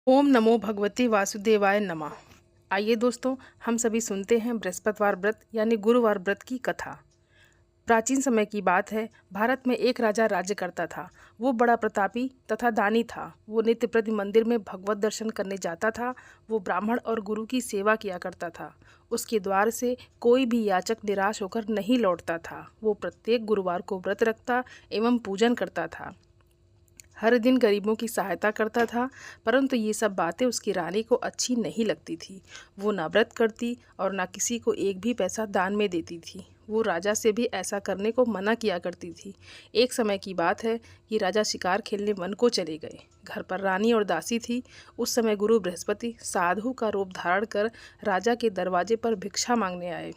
ओम नमो भगवते वासुदेवाय नमः। आइए दोस्तों, हम सभी सुनते हैं बृहस्पतिवार व्रत यानी गुरुवार व्रत की कथा। प्राचीन समय की बात है। भारत में एक राजा राज्य करता था। वो बड़ा प्रतापी तथा दानी था। वो नित्य प्रति मंदिर में भगवत दर्शन करने जाता था। वो ब्राह्मण और गुरु की सेवा किया करता था। उसके द्वार से कोई भी याचक निराश होकर नहीं लौटता था। वो प्रत्येक गुरुवार को व्रत रखता एवं पूजन करता था। हर दिन गरीबों की सहायता करता था, परंतु ये सब बातें उसकी रानी को अच्छी नहीं लगती थी। वो ना व्रत करती और ना किसी को एक भी पैसा दान में देती थी। वो राजा से भी ऐसा करने को मना किया करती थी। एक समय की बात है कि राजा शिकार खेलने वन को चले गए। घर पर रानी और दासी थी। उस समय गुरु बृहस्पति साधु का रूप धारण कर राजा के दरवाजे पर भिक्षा मांगने आए।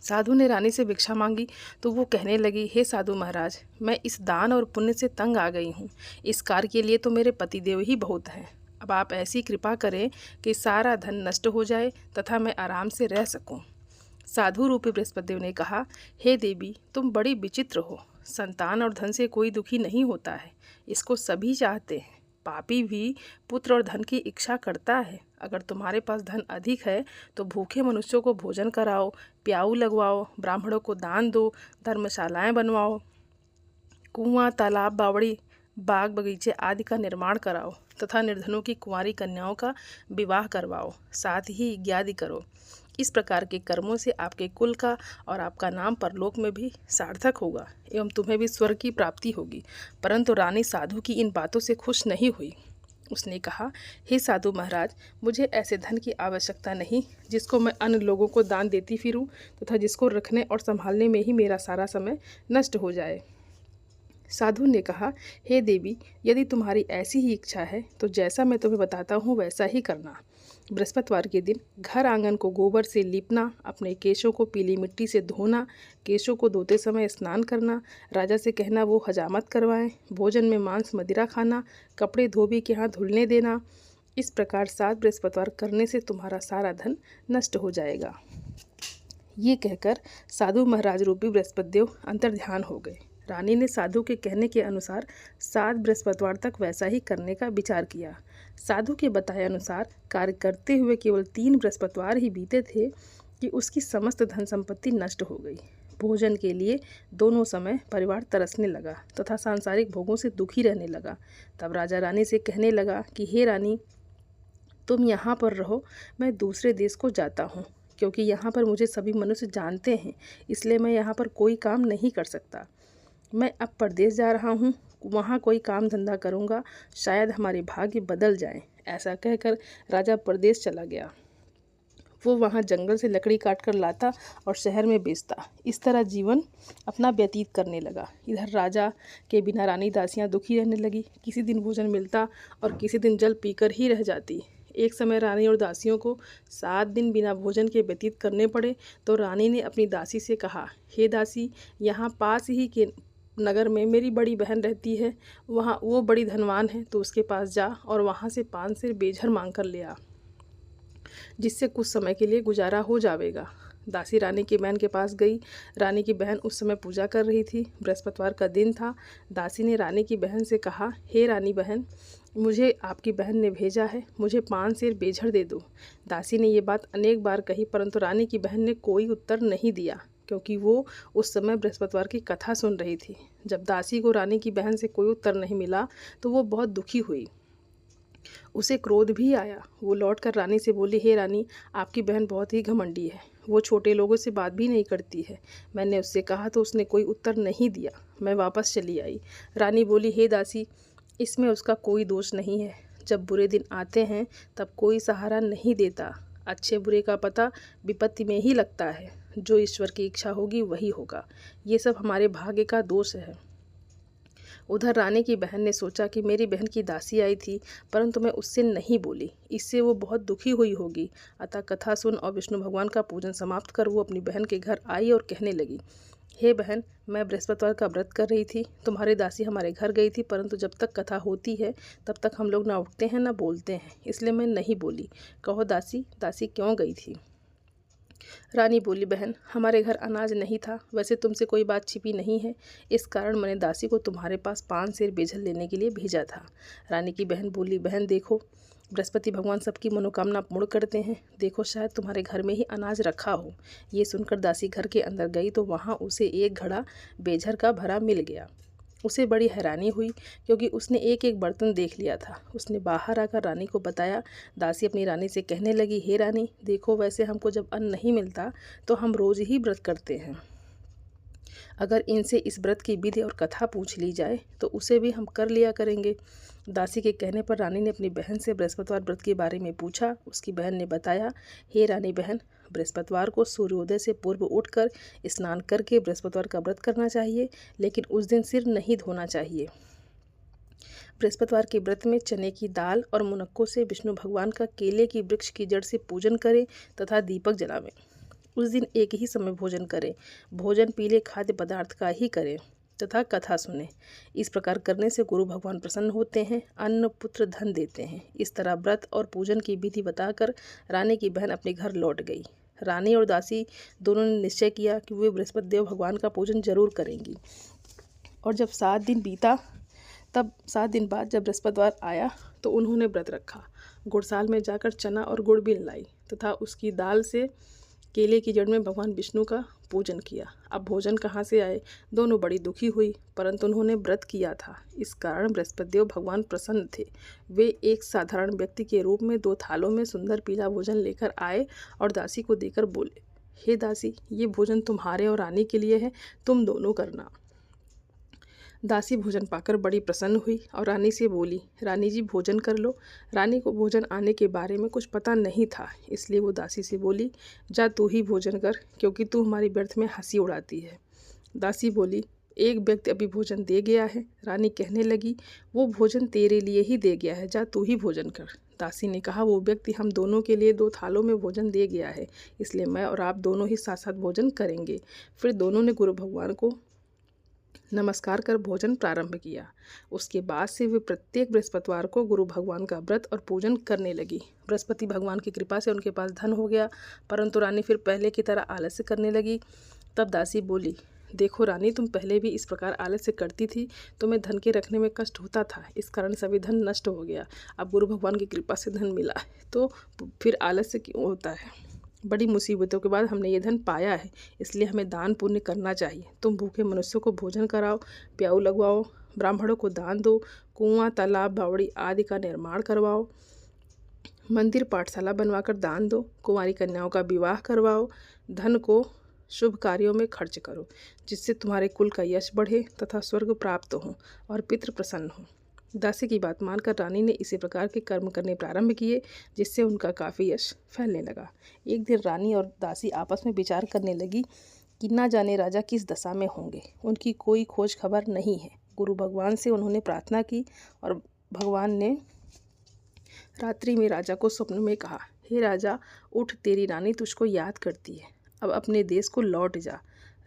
साधु ने रानी से भिक्षा मांगी तो वो कहने लगी, हे साधु महाराज, मैं इस दान और पुण्य से तंग आ गई हूँ। इस कार्य के लिए तो मेरे पतिदेव ही बहुत हैं। अब आप ऐसी कृपा करें कि सारा धन नष्ट हो जाए तथा मैं आराम से रह सकूं। साधु रूपी बृहस्पतिदेव ने कहा, हे देवी, तुम बड़ी विचित्र हो। संतान और धन से कोई दुखी नहीं होता है, इसको सभी चाहते हैं। पापी भी पुत्र और धन की इच्छा करता है। अगर तुम्हारे पास धन अधिक है तो भूखे मनुष्यों को भोजन कराओ, प्याऊ लगवाओ, ब्राह्मणों को दान दो, धर्मशालाएं बनवाओ, कुआं, तालाब, बावड़ी, बाग बगीचे आदि का निर्माण कराओ तथा निर्धनों की कुंवारी कन्याओं का विवाह करवाओ, साथ ही यज्ञादि करो। इस प्रकार के कर्मों से आपके कुल का और आपका नाम परलोक में भी सार्थक होगा एवं तुम्हें भी स्वर्ग की प्राप्ति होगी। परंतु रानी साधु की इन बातों से खुश नहीं हुई। उसने कहा, हे साधु महाराज, मुझे ऐसे धन की आवश्यकता नहीं जिसको मैं अन्य लोगों को दान देती फिरूं तथा जिसको रखने और संभालने में ही मेरा सारा समय नष्ट हो जाए। साधु ने कहा, हे देवी, यदि तुम्हारी ऐसी ही इच्छा है तो जैसा मैं तुम्हें बताता हूँ वैसा ही करना। बृहस्पतिवार के दिन घर आंगन को गोबर से लीपना, अपने केशों को पीली मिट्टी से धोना, केशों को धोते समय स्नान करना, राजा से कहना वो हजामत करवाएं, भोजन में मांस मदिरा खाना, कपड़े धोबी के यहाँ धुलने देना। इस प्रकार 7 बृहस्पतिवार करने से तुम्हारा सारा धन नष्ट हो जाएगा। ये कहकर साधु महाराज रूपी बृहस्पतिदेव अंतर्ध्यान हो गए। रानी ने साधु के कहने के अनुसार 7 बृहस्पतिवार तक वैसा ही करने का विचार किया। साधु के बताए अनुसार कार्य करते हुए केवल 3 बृहस्पतिवार ही बीते थे कि उसकी समस्त धन संपत्ति नष्ट हो गई। भोजन के लिए दोनों समय परिवार तरसने लगा तथा सांसारिक भोगों से दुखी रहने लगा। तब राजा रानी से कहने लगा कि हे रानी, तुम यहाँ पर रहो, मैं दूसरे देश को जाता हूँ, क्योंकि यहाँ पर मुझे सभी मनुष्य जानते हैं, इसलिए मैं यहाँ पर कोई काम नहीं कर सकता। मैं अब परदेश जा रहा हूँ, वहाँ कोई काम धंधा करूँगा, शायद हमारे भाग्य बदल जाएं। ऐसा कहकर राजा परदेश चला गया। वो वहाँ जंगल से लकड़ी काट कर लाता और शहर में बेचता। इस तरह जीवन अपना व्यतीत करने लगा। इधर राजा के बिना रानी दासियाँ दुखी रहने लगी। किसी दिन भोजन मिलता और किसी दिन जल पीकर ही रह जाती। एक समय रानी और दासियों को 7 दिन बिना भोजन के व्यतीत करने पड़े तो रानी ने अपनी दासी से कहा, हे दासी, यहाँ पास ही के नगर में मेरी बड़ी बहन रहती है, वहाँ वो बड़ी धनवान है, तो उसके पास जा और वहाँ से 5 सेर बेझर मांग कर ले आ, जिससे कुछ समय के लिए गुजारा हो जाएगा। दासी रानी की बहन के पास गई। रानी की बहन उस समय पूजा कर रही थी। बृहस्पतिवार का दिन था। दासी ने रानी की बहन से कहा, हे रानी बहन, मुझे आपकी बहन ने भेजा है, मुझे 5 सेर बेझर दे दो। दासी ने ये बात अनेक बार कही, परंतु रानी की बहन ने कोई उत्तर नहीं दिया, क्योंकि वो उस समय बृहस्पतिवार की कथा सुन रही थी। जब दासी को रानी की बहन से कोई उत्तर नहीं मिला तो वो बहुत दुखी हुई। उसे क्रोध भी आया। वो लौटकर रानी से बोली, हे रानी, आपकी बहन बहुत ही घमंडी है, वो छोटे लोगों से बात भी नहीं करती है। मैंने उससे कहा तो उसने कोई उत्तर नहीं दिया। मैं वापस चली आई। रानी बोली, हे दासी, इसमें उसका कोई दोष नहीं है। जब बुरे दिन आते हैं तब कोई सहारा नहीं देता। अच्छे बुरे का पता विपत्ति में ही लगता है। जो ईश्वर की इच्छा होगी वही होगा। ये सब हमारे भाग्य का दोष है। उधर रानी की बहन ने सोचा कि मेरी बहन की दासी आई थी, परंतु मैं उससे नहीं बोली, इससे वो बहुत दुखी हुई होगी। अतः कथा सुन और विष्णु भगवान का पूजन समाप्त कर वो अपनी बहन के घर आई और कहने लगी, हे बहन, मैं बृहस्पतिवार का व्रत कर रही थी। तुम्हारी दासी हमारे घर गई थी, परंतु जब तक कथा होती है तब तक हम लोग ना उठते हैं ना बोलते हैं, इसलिए मैं नहीं बोली। कहो दासी, दासी क्यों गई थी? रानी बोली, बहन हमारे घर अनाज नहीं था। वैसे तुमसे कोई बात छिपी नहीं है, इस कारण मैंने दासी को तुम्हारे पास 5 सेर बेजल लेने के लिए भेजा था। रानी की बहन बोली, बहन देखो, बृहस्पति भगवान सबकी मनोकामना पूर्ण करते हैं। देखो शायद तुम्हारे घर में ही अनाज रखा हो। ये सुनकर दासी घर के अंदर गई तो वहाँ उसे एक घड़ा बेझर का भरा मिल गया। उसे बड़ी हैरानी हुई क्योंकि उसने एक एक बर्तन देख लिया था। उसने बाहर आकर रानी को बताया। दासी अपनी रानी से कहने लगी, हे रानी देखो, वैसे हमको जब अन्न नहीं मिलता तो हम रोज़ ही व्रत करते हैं। अगर इनसे इस व्रत की विधि और कथा पूछ ली जाए तो उसे भी हम कर लिया करेंगे। दासी के कहने पर रानी ने अपनी बहन से बृहस्पतिवार व्रत के बारे में पूछा। उसकी बहन ने बताया, हे रानी बहन, बृहस्पतिवार को सूर्योदय से पूर्व उठकर स्नान करके बृहस्पतिवार का व्रत करना चाहिए, लेकिन उस दिन सिर नहीं धोना चाहिए। बृहस्पतिवार के व्रत में चने की दाल और मुनक्कों से विष्णु भगवान का केले की वृक्ष की जड़ से पूजन करें तथा दीपक जलावें। उस दिन एक ही समय भोजन करें। भोजन पीले खाद्य पदार्थ का ही करें तथा कथा सुने। इस प्रकार करने से गुरु भगवान प्रसन्न होते हैं, अन्न पुत्र धन देते हैं। इस तरह व्रत और पूजन की विधि बताकर रानी की बहन अपने घर लौट गई। रानी और दासी दोनों ने निश्चय किया कि वे बृहस्पति देव भगवान का पूजन जरूर करेंगी। और जब 7 दिन बीता, तब 7 दिन बाद जब बृहस्पतिवार आया तो उन्होंने व्रत रखा। गुड़साल में जाकर चना और गुड़ भी लाई तथा उसकी दाल से केले की जड़ में भगवान विष्णु का पूजन किया। अब भोजन कहाँ से आए? दोनों बड़ी दुखी हुई, परंतु उन्होंने व्रत किया था, इस कारण बृहस्पति देव भगवान प्रसन्न थे। वे एक साधारण व्यक्ति के रूप में 2 थालों में सुंदर पीला भोजन लेकर आए और दासी को देकर बोले, हे दासी, ये भोजन तुम्हारे और रानी के लिए है, तुम दोनों करना। दासी भोजन पाकर बड़ी प्रसन्न हुई और रानी से बोली, रानी जी भोजन कर लो। रानी को भोजन आने के बारे में कुछ पता नहीं था, इसलिए वो दासी से बोली, जा तू ही भोजन कर, क्योंकि तू हमारी व्यर्थ में हंसी उड़ाती है। दासी बोली, एक व्यक्ति अभी भोजन दे गया है। रानी कहने लगी, वो भोजन तेरे लिए ही दे गया है, जा तू ही भोजन कर। दासी ने कहा, वो व्यक्ति हम दोनों के लिए 2 थालों में भोजन दे गया है, इसलिए मैं और आप दोनों ही साथ साथ भोजन करेंगे। फिर दोनों ने गुरु भगवान को नमस्कार कर भोजन प्रारंभ किया। उसके बाद से वे प्रत्येक बृहस्पतिवार को गुरु भगवान का व्रत और पूजन करने लगी। बृहस्पति भगवान की कृपा से उनके पास धन हो गया, परंतु रानी फिर पहले की तरह आलस्य करने लगी। तब दासी बोली, देखो रानी, तुम पहले भी इस प्रकार आलस्य करती थी, तुम्हें धन के रखने में कष्ट होता था, इस कारण सभी धन नष्ट हो गया। अब गुरु भगवान की कृपा से धन मिला तो फिर आलस्य क्यों होता है? बड़ी मुसीबतों के बाद हमने ये धन पाया है, इसलिए हमें दान पुण्य करना चाहिए। तुम भूखे मनुष्यों को भोजन कराओ, प्याऊ लगवाओ, ब्राह्मणों को दान दो, कुआं, तालाब, बावड़ी आदि का निर्माण करवाओ, मंदिर पाठशाला बनवाकर दान दो, कुंवारी कन्याओं का विवाह करवाओ, धन को शुभ कार्यों में खर्च करो, जिससे तुम्हारे कुल का यश बढ़े तथा स्वर्ग प्राप्त हो और पितृ प्रसन्न हो। दासी की बात मानकर रानी ने इसी प्रकार के कर्म करने प्रारंभ किए, जिससे उनका काफ़ी यश फैलने लगा। एक दिन रानी और दासी आपस में विचार करने लगी कि ना जाने राजा किस दशा में होंगे, उनकी कोई खोज खबर नहीं है। गुरु भगवान से उन्होंने प्रार्थना की और भगवान ने रात्रि में राजा को स्वप्न में कहा, हे राजा, उठ, तेरी रानी तुझको याद करती है, अब अपने देश को लौट जा।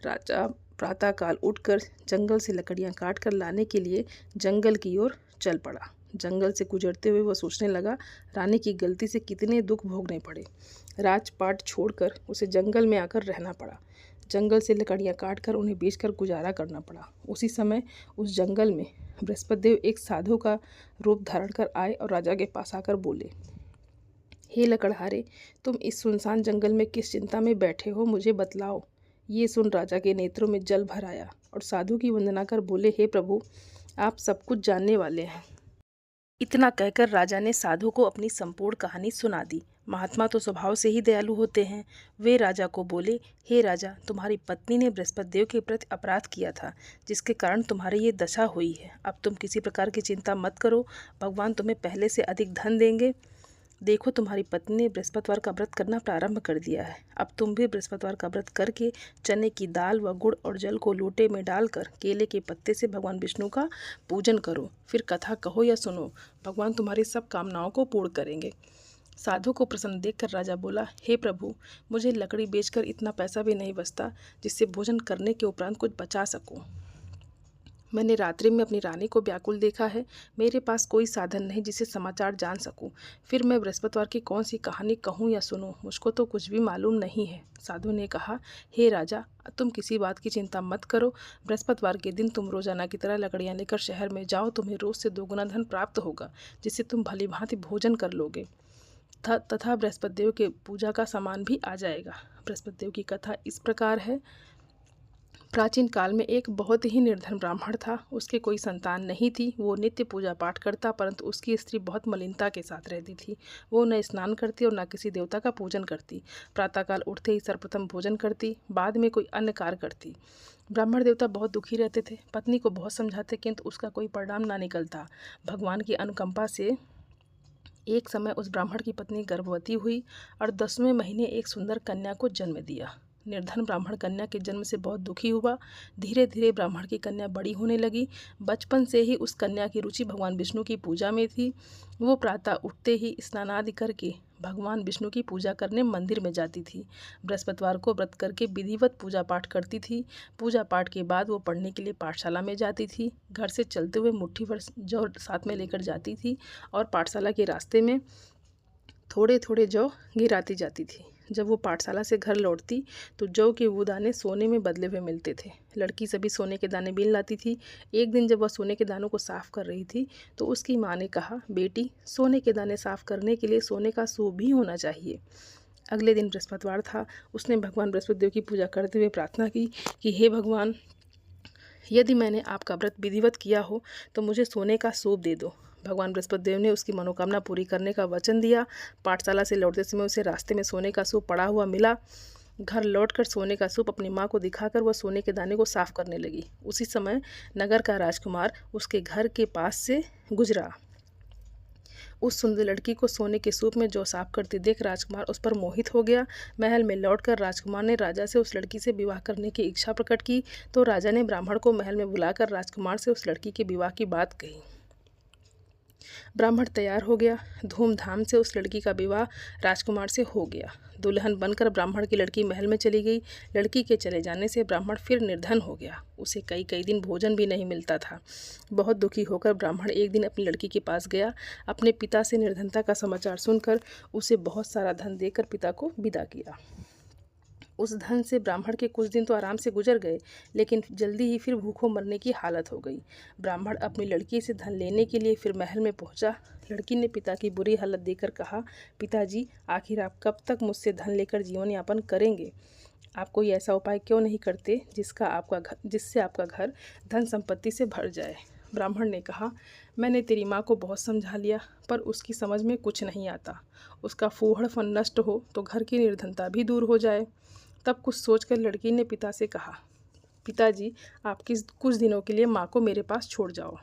राजा प्रातःकाल उठकर जंगल से लकड़ियाँ काट कर लाने के लिए जंगल की ओर चल पड़ा। जंगल से गुजरते हुए वह सोचने लगा, रानी की गलती से कितने दुख भोगने पड़े। राजपाट छोड़कर उसे जंगल में आकर रहना पड़ा। जंगल से लकड़ियाँ काट कर उन्हें बेचकर गुजारा करना पड़ा। उसी समय उस जंगल में बृहस्पति देव एक साधु का रूप धारण कर आए और राजा के पास आकर बोले, हे लकड़हारे, तुम इस सुनसान जंगल में किस चिंता में बैठे हो, मुझे बतलाओ। ये सुन राजा के नेत्रों में जल भर आया और साधु की वंदना कर बोले, हे प्रभु, आप सब कुछ जानने वाले हैं। इतना कहकर राजा ने साधु को अपनी संपूर्ण कहानी सुना दी। महात्मा तो स्वभाव से ही दयालु होते हैं। वे राजा को बोले, हे राजा, तुम्हारी पत्नी ने बृहस्पति देव के प्रति अपराध किया था, जिसके कारण तुम्हारी ये दशा हुई है। अब तुम किसी प्रकार की चिंता मत करो, भगवान तुम्हें पहले से अधिक धन देंगे। देखो, तुम्हारी पत्नी ने बृहस्पतिवार का व्रत करना प्रारंभ कर दिया है। अब तुम भी बृहस्पतिवार का व्रत करके चने की दाल व गुड़ और जल को लोटे में डालकर केले के पत्ते से भगवान विष्णु का पूजन करो। फिर कथा कहो या सुनो, भगवान तुम्हारी सब कामनाओं को पूर्ण करेंगे। साधु को प्रसन्न देखकर राजा बोला, हे प्रभु, मुझे लकड़ी बेचकर इतना पैसा भी नहीं बचता जिससे भोजन करने के उपरांत कुछ बचा सकूं। मैंने रात्रि में अपनी रानी को व्याकुल देखा है। मेरे पास कोई साधन नहीं जिससे समाचार जान सकूं। फिर मैं बृहस्पतिवार की कौन सी कहानी कहूं या सुनूं, मुझको तो कुछ भी मालूम नहीं है। साधु ने कहा, हे राजा, तुम किसी बात की चिंता मत करो। बृहस्पतिवार के दिन तुम रोजाना की तरह लकड़ियां लेकर शहर में जाओ। तुम्हें रोज से 2 गुना धन प्राप्त होगा, जिससे तुम भली भांति भोजन कर लोगे तथा बृहस्पति देव के पूजा का सामान भी आ जाएगा। बृहस्पति देव की कथा इस प्रकार है। प्राचीन काल में एक बहुत ही निर्धन ब्राह्मण था। उसके कोई संतान नहीं थी। वो नित्य पूजा पाठ करता, परंतु उसकी स्त्री बहुत मलिनता के साथ रहती थी। वो न स्नान करती और न किसी देवता का पूजन करती। प्रातःकाल उठते ही सर्वप्रथम भोजन करती, बाद में कोई अन्य कार्य करती। ब्राह्मण देवता बहुत दुखी रहते थे। पत्नी को बहुत समझाते, किंतु उसका कोई परिणाम ना निकलता। भगवान की अनुकंपा से एक समय उस ब्राह्मण की पत्नी गर्भवती हुई और 10वें महीने एक सुंदर कन्या को जन्म दिया। निर्धन ब्राह्मण कन्या के जन्म से बहुत दुखी हुआ। धीरे धीरे ब्राह्मण की कन्या बड़ी होने लगी। बचपन से ही उस कन्या की रुचि भगवान विष्णु की पूजा में थी। वो प्रातः उठते ही स्नान आदि करके भगवान विष्णु की पूजा करने मंदिर में जाती थी। बृहस्पतिवार को व्रत करके विधिवत पूजा पाठ करती थी। पूजा पाठ के बाद वो पढ़ने के लिए पाठशाला में जाती थी। घर से चलते हुए मुट्ठी भर जौ साथ में लेकर जाती थी और पाठशाला के रास्ते में थोड़े थोड़े जौ गिराती जाती थी। जब वो पाठशाला से घर लौटती तो जौ के वो दाने सोने में बदले हुए मिलते थे। लड़की सभी सोने के दाने बीन लाती थी। एक दिन जब वह सोने के दानों को साफ कर रही थी तो उसकी माँ ने कहा, बेटी, सोने के दाने साफ करने के लिए सोने का सूप भी होना चाहिए। अगले दिन बृहस्पतिवार था। उसने भगवान बृहस्पति देव की पूजा करते हुए प्रार्थना की कि हे भगवान, यदि मैंने आपका व्रत विधिवत किया हो तो मुझे सोने का सूप दे दो। भगवान बृहस्पति देव ने उसकी मनोकामना पूरी करने का वचन दिया। पाठशाला से लौटते समय उसे रास्ते में सोने का सूप पड़ा हुआ मिला। घर लौटकर सोने का सूप अपनी माँ को दिखाकर वह सोने के दाने को साफ करने लगी। उसी समय नगर का राजकुमार उसके घर के पास से गुजरा। उस सुंदर लड़की को सोने के सूप में जौ साफ करती देख राजकुमार उस पर मोहित हो गया। महल में लौटकर राजकुमार ने राजा से उस लड़की से विवाह करने की इच्छा प्रकट की तो राजा ने ब्राह्मण को महल में बुलाकर राजकुमार से उस लड़की के विवाह की बात कही। ब्राह्मण तैयार हो गया। धूमधाम से उस लड़की का विवाह राजकुमार से हो गया। दुल्हन बनकर ब्राह्मण की लड़की महल में चली गई। लड़की के चले जाने से ब्राह्मण फिर निर्धन हो गया। उसे कई कई दिन भोजन भी नहीं मिलता था। बहुत दुखी होकर ब्राह्मण एक दिन अपनी लड़की के पास गया। अपने पिता से निर्धनता का समाचार सुनकर उसे बहुत सारा धन देकर पिता को विदा किया। उस धन से ब्राह्मण के कुछ दिन तो आराम से गुजर गए, लेकिन जल्दी ही फिर भूखों मरने की हालत हो गई। ब्राह्मण अपनी लड़की से धन लेने के लिए फिर महल में पहुंचा। लड़की ने पिता की बुरी हालत देखकर कहा, पिताजी, आखिर आप कब तक मुझसे धन लेकर जीवन यापन करेंगे? आप कोई ऐसा उपाय क्यों नहीं करते जिससे आपका घर धन संपत्ति से भर जाए? ब्राह्मण ने कहा, मैंने तेरी माँ को बहुत समझा लिया, पर उसकी समझ में कुछ नहीं आता। उसका फूहड़पन नष्ट हो तो घर की निर्धनता भी दूर हो जाए। तब कुछ सोचकर लड़की ने पिता से कहा, पिताजी, आप कुछ दिनों के लिए माँ को मेरे पास छोड़ जाओ।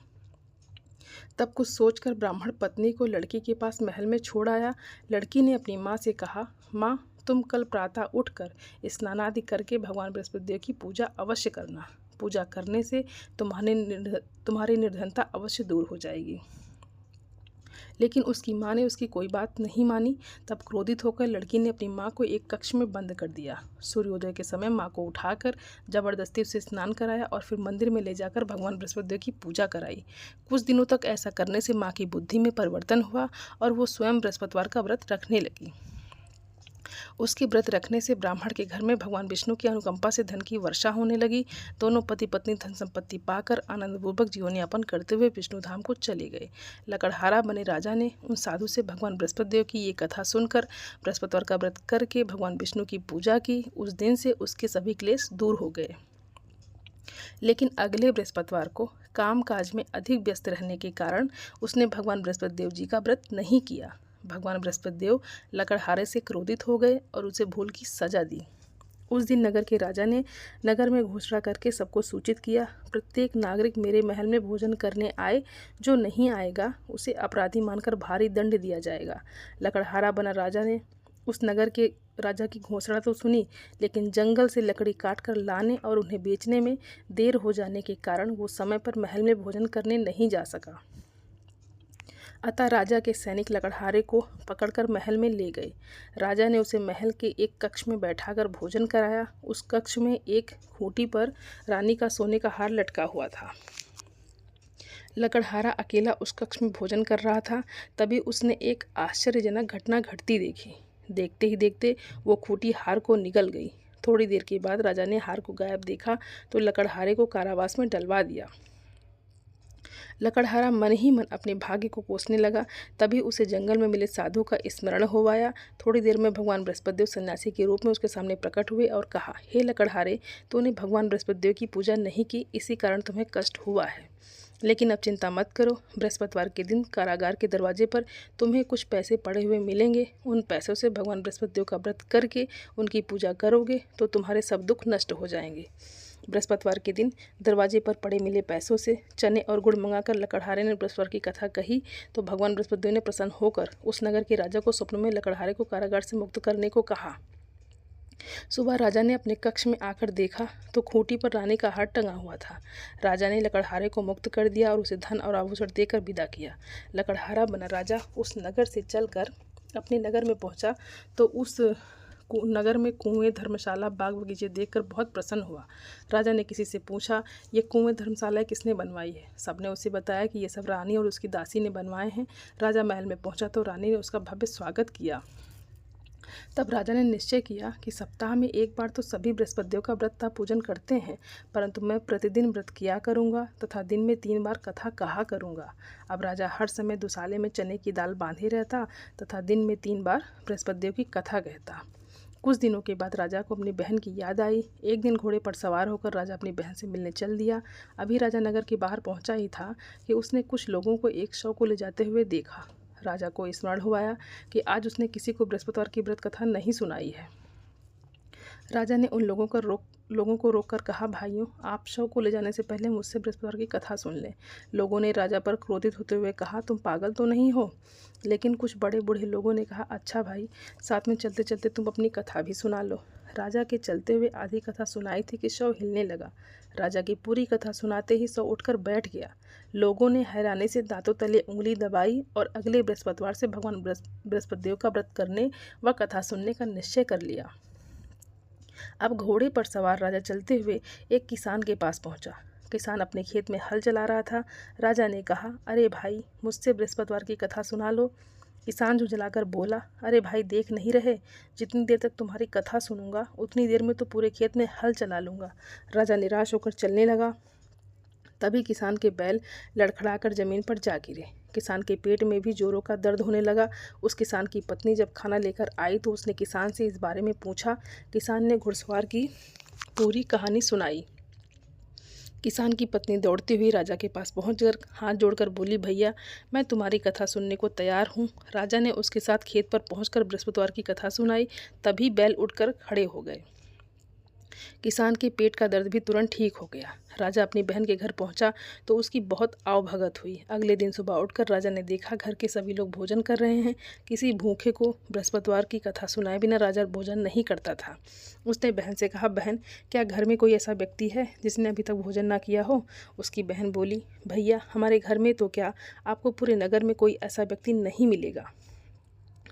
तब कुछ सोचकर ब्राह्मण पत्नी को लड़की के पास महल में छोड़ आया। लड़की ने अपनी माँ से कहा, माँ, तुम कल प्रातः उठकर स्नान आदि करके भगवान बृहस्पति देव की पूजा अवश्य करना। पूजा करने से तुम्हारी निर्धनता अवश्य दूर हो जाएगी। लेकिन उसकी माँ ने उसकी कोई बात नहीं मानी। तब क्रोधित होकर लड़की ने अपनी माँ को एक कक्ष में बंद कर दिया। सूर्योदय के समय माँ को उठाकर जबरदस्ती उसे स्नान कराया और फिर मंदिर में ले जाकर भगवान बृहस्पति देव की पूजा कराई। कुछ दिनों तक ऐसा करने से माँ की बुद्धि में परिवर्तन हुआ और वो स्वयं बृहस्पतिवार का व्रत रखने लगी। उसके व्रत रखने से ब्राह्मण के घर में भगवान विष्णु की अनुकंपा से धन की वर्षा होने लगी। दोनों पति पत्नी धन संपत्ति पाकर आनंदपूर्वक जीवन यापन करते हुए विष्णु धाम को चले गए। लकड़हारा बने राजा ने उन साधु से भगवान बृहस्पति देव की ये कथा सुनकर बृहस्पतिवार का व्रत करके भगवान विष्णु की पूजा की। उस दिन से उसके सभी क्लेश दूर हो गए। लेकिन अगले बृहस्पतिवार को काम काज में अधिक व्यस्त रहने के कारण उसने भगवान बृहस्पति देव जी का व्रत नहीं किया। भगवान बृहस्पति देव लकड़हारे से क्रोधित हो गए और उसे भूल की सजा दी। उस दिन नगर के राजा ने नगर में घोषणा करके सबको सूचित किया, प्रत्येक नागरिक मेरे महल में भोजन करने आए। जो नहीं आएगा उसे अपराधी मानकर भारी दंड दिया जाएगा। लकड़हारा बना राजा ने उस नगर के राजा की घोषणा तो सुनी, लेकिन जंगल से लकड़ी काटकर लाने और उन्हें बेचने में देर हो जाने के कारण वो समय पर महल में भोजन करने नहीं जा सका। अतः राजा के सैनिक लकड़हारे को पकड़कर महल में ले गए। राजा ने उसे महल के एक कक्ष में बैठाकर भोजन कराया। उस कक्ष में एक खूंटी पर रानी का सोने का हार लटका हुआ था। लकड़हारा अकेला उस कक्ष में भोजन कर रहा था। तभी उसने एक आश्चर्यजनक घटना घटती देखी। देखते ही देखते वो खूंटी हार को निगल गई। थोड़ी देर के बाद राजा ने हार को गायब देखा तो लकड़हारे को कारावास में डलवा दिया। लकड़हारा मन ही मन अपने भाग्य को कोसने लगा। तभी उसे जंगल में मिले साधु का स्मरण हो आया। थोड़ी देर में भगवान बृहस्पतिदेव सन्यासी के रूप में उसके सामने प्रकट हुए और कहा, हे लकड़हारे, तूने भगवान बृहस्पतिदेव की पूजा नहीं की, इसी कारण तुम्हें कष्ट हुआ है। लेकिन अब चिंता मत करो, बृहस्पतिवार के दिन कारागार के दरवाजे पर तुम्हें कुछ पैसे पड़े हुए मिलेंगे। उन पैसों से भगवान बृहस्पतिदेव का व्रत करके उनकी पूजा करोगे तो तुम्हारे सब दुख नष्ट हो जाएंगे। बृहस्पतिवार के दिन दरवाजे पर पड़े मिले पैसों से चने और गुड़ मंगाकर लकड़हारे ने बृहस्पतिवार की कथा कही तो भगवान बृहस्पतिदेव ने प्रसन्न होकर उस नगर के राजा को स्वप्न में लकड़हारे को कारागार से मुक्त करने को कहा। सुबह राजा ने अपने कक्ष में आकर देखा तो खूंटी पर रानी का हार टंगा हुआ था। राजा ने लकड़हारे को मुक्त कर दिया और उसे धन और आभूषण देकर विदा किया। लकड़हारा बना राजा उस नगर से चलकर अपने नगर में पहुंचा तो उस नगर में कुएं, धर्मशाला, बाग बगीचे देखकर बहुत प्रसन्न हुआ। राजा ने किसी से पूछा, ये कुएं, धर्मशालाएं किसने बनवाई है? सबने उसे बताया कि ये सब रानी और उसकी दासी ने बनवाए हैं। राजा महल में पहुंचा तो रानी ने उसका भव्य स्वागत किया। तब राजा ने निश्चय किया कि सप्ताह में एक बार तो सभी बृहस्पतिदेव का व्रत पूजन करते हैं, परंतु मैं प्रतिदिन व्रत किया करूंगा तथा दिन में 3 बार कथा कहा करूंगा। अब राजा हर समय दुसाले में चने की दाल बांधे रहता तथा दिन में 3 बार बृहस्पतिदेव की कथा कहता। कुछ दिनों के बाद राजा को अपनी बहन की याद आई। एक दिन घोड़े पर सवार होकर राजा अपनी बहन से मिलने चल दिया। अभी राजा नगर के बाहर पहुंचा ही था कि उसने कुछ लोगों को एक शव को ले जाते हुए देखा। राजा को स्मरण हुआ कि आज उसने किसी को बृहस्पतिवार की व्रत कथा नहीं सुनाई है। राजा ने उन लोगों को रोककर कहा, भाइयों, आप शव को ले जाने से पहले मुझसे बृहस्पतिवार की कथा सुन लें। लोगों ने राजा पर क्रोधित होते हुए कहा, तुम पागल तो नहीं हो? लेकिन कुछ बड़े बूढ़े लोगों ने कहा, अच्छा भाई, साथ में चलते चलते तुम अपनी कथा भी सुना लो। राजा के चलते हुए आधी कथा सुनाई थी कि शव हिलने लगा। राजा की पूरी कथा सुनाते ही शव उठकर बैठ गया। लोगों ने हैरानी से दांतों तले उंगली दबाई और अगले बृहस्पतिवार से भगवान बृहस्पतिदेव का व्रत करने व कथा सुनने का निश्चय कर लिया। अब घोड़े पर सवार राजा चलते हुए एक किसान के पास पहुंचा। किसान अपने खेत में हल चला रहा था। राजा ने कहा, अरे भाई, मुझसे बृहस्पतिवार की कथा सुना लो। किसान झुंझलाकर बोला, अरे भाई, देख नहीं रहे, जितनी देर तक तुम्हारी कथा सुनूंगा उतनी देर में तो पूरे खेत में हल चला लूँगा। राजा निराश होकर चलने लगा। तभी किसान के बैल लड़खड़ाकर जमीन पर जा गिरे। किसान के पेट में भी जोरों का दर्द होने लगा। उस किसान की पत्नी जब खाना लेकर आई तो उसने किसान से इस बारे में पूछा। किसान ने घुड़सवार की पूरी कहानी सुनाई। किसान की पत्नी दौड़ती हुई राजा के पास पहुंचकर हाथ जोड़कर बोली, भैया, मैं तुम्हारी कथा सुनने को तैयार हूँ। राजा ने उसके साथ खेत पर पहुंचकर बृहस्पतिवार की कथा सुनाई। तभी बैल उठकर खड़े हो गए। किसान के पेट का दर्द भी तुरंत ठीक हो गया। राजा अपनी बहन के घर पहुंचा तो उसकी बहुत आवभगत हुई। अगले दिन सुबह उठकर राजा ने देखा घर के सभी लोग भोजन कर रहे हैं। किसी भूखे को बृहस्पतिवार की कथा सुनाए बिना राजा भोजन नहीं करता था। उसने बहन से कहा, बहन, क्या घर में कोई ऐसा व्यक्ति है जिसने अभी तक भोजन ना किया हो? उसकी बहन बोली, भैया, हमारे घर में तो क्या, आपको पूरे नगर में कोई ऐसा व्यक्ति नहीं मिलेगा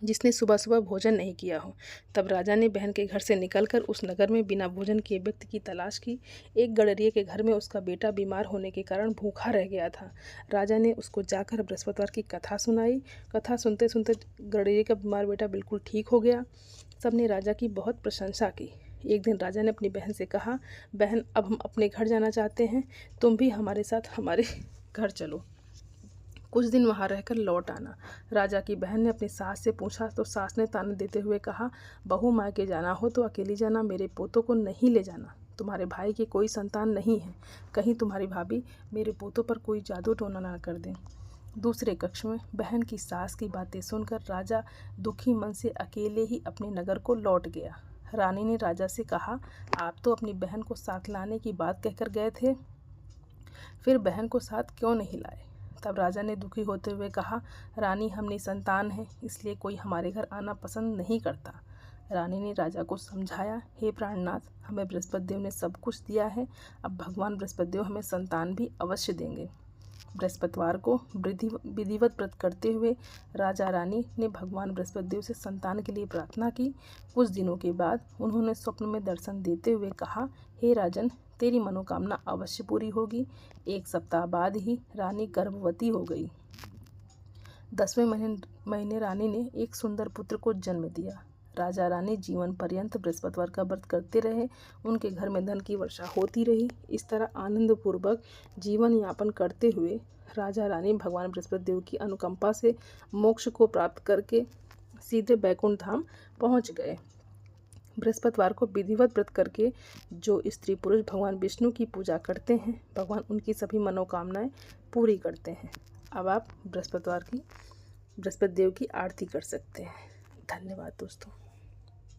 जिसने सुबह सुबह भोजन नहीं किया हो। तब राजा ने बहन के घर से निकलकर उस नगर में बिना भोजन किए व्यक्ति की तलाश की। एक गडरिये के घर में उसका बेटा बीमार होने के कारण भूखा रह गया था। राजा ने उसको जाकर बृहस्पतिवार की कथा सुनाई। कथा सुनते सुनते गडरिये का बीमार बेटा बिल्कुल ठीक हो गया। सबने राजा की बहुत प्रशंसा की। एक दिन राजा ने अपनी बहन से कहा, बहन, अब हम अपने घर जाना चाहते हैं, तुम भी हमारे साथ हमारे घर चलो, कुछ दिन वहाँ रहकर लौट आना। राजा की बहन ने अपनी सास से पूछा तो सास ने ताना देते हुए कहा, बहू मायके जाना हो तो अकेली जाना, मेरे पोतों को नहीं ले जाना। तुम्हारे भाई की कोई संतान नहीं है, कहीं तुम्हारी भाभी मेरे पोतों पर कोई जादू टोना ना कर दें। दूसरे कक्ष में बहन की सास की बातें सुनकर राजा दुखी मन से अकेले ही अपने नगर को लौट गया। रानी ने राजा से कहा, आप तो अपनी बहन को साथ लाने की बात कहकर गए थे, फिर बहन को साथ क्यों नहीं लाए? तब राजा ने दुखी होते हुए कहा, रानी, हम निसंतान हैं, इसलिए कोई हमारे घर आना पसंद नहीं करता। रानी ने राजा को समझाया, हे प्राणनाथ, हमें बृहस्पतिदेव ने सब कुछ दिया है, अब भगवान बृहस्पतिदेव हमें संतान भी अवश्य देंगे। बृहस्पतिवार को विधिवत व्रत करते हुए राजा रानी ने भगवान बृहस्पतिदेव से संतान के लिए प्रार्थना की। कुछ दिनों के बाद उन्होंने स्वप्न में दर्शन देते हुए कहा, हे राजन, तेरी मनोकामना अवश्य पूरी होगी। 1 सप्ताह बाद ही रानी गर्भवती हो गई। 10वें महीने रानी ने एक सुंदर पुत्र को जन्म दिया। राजा रानी जीवन पर्यंत बृहस्पतिवार का व्रत करते रहे। उनके घर में धन की वर्षा होती रही। इस तरह आनंद पूर्वक जीवन यापन करते हुए राजा रानी भगवान बृहस्पति देव की अनुकंपा से मोक्ष को प्राप्त करके सीधे बैकुंठ धाम पहुंच गए। बृहस्पतिवार को विधिवत व्रत करके जो स्त्री पुरुष भगवान विष्णु की पूजा करते हैं, भगवान उनकी सभी मनोकामनाएं पूरी करते हैं। अब आप बृहस्पति देव की आरती कर सकते हैं। धन्यवाद दोस्तों।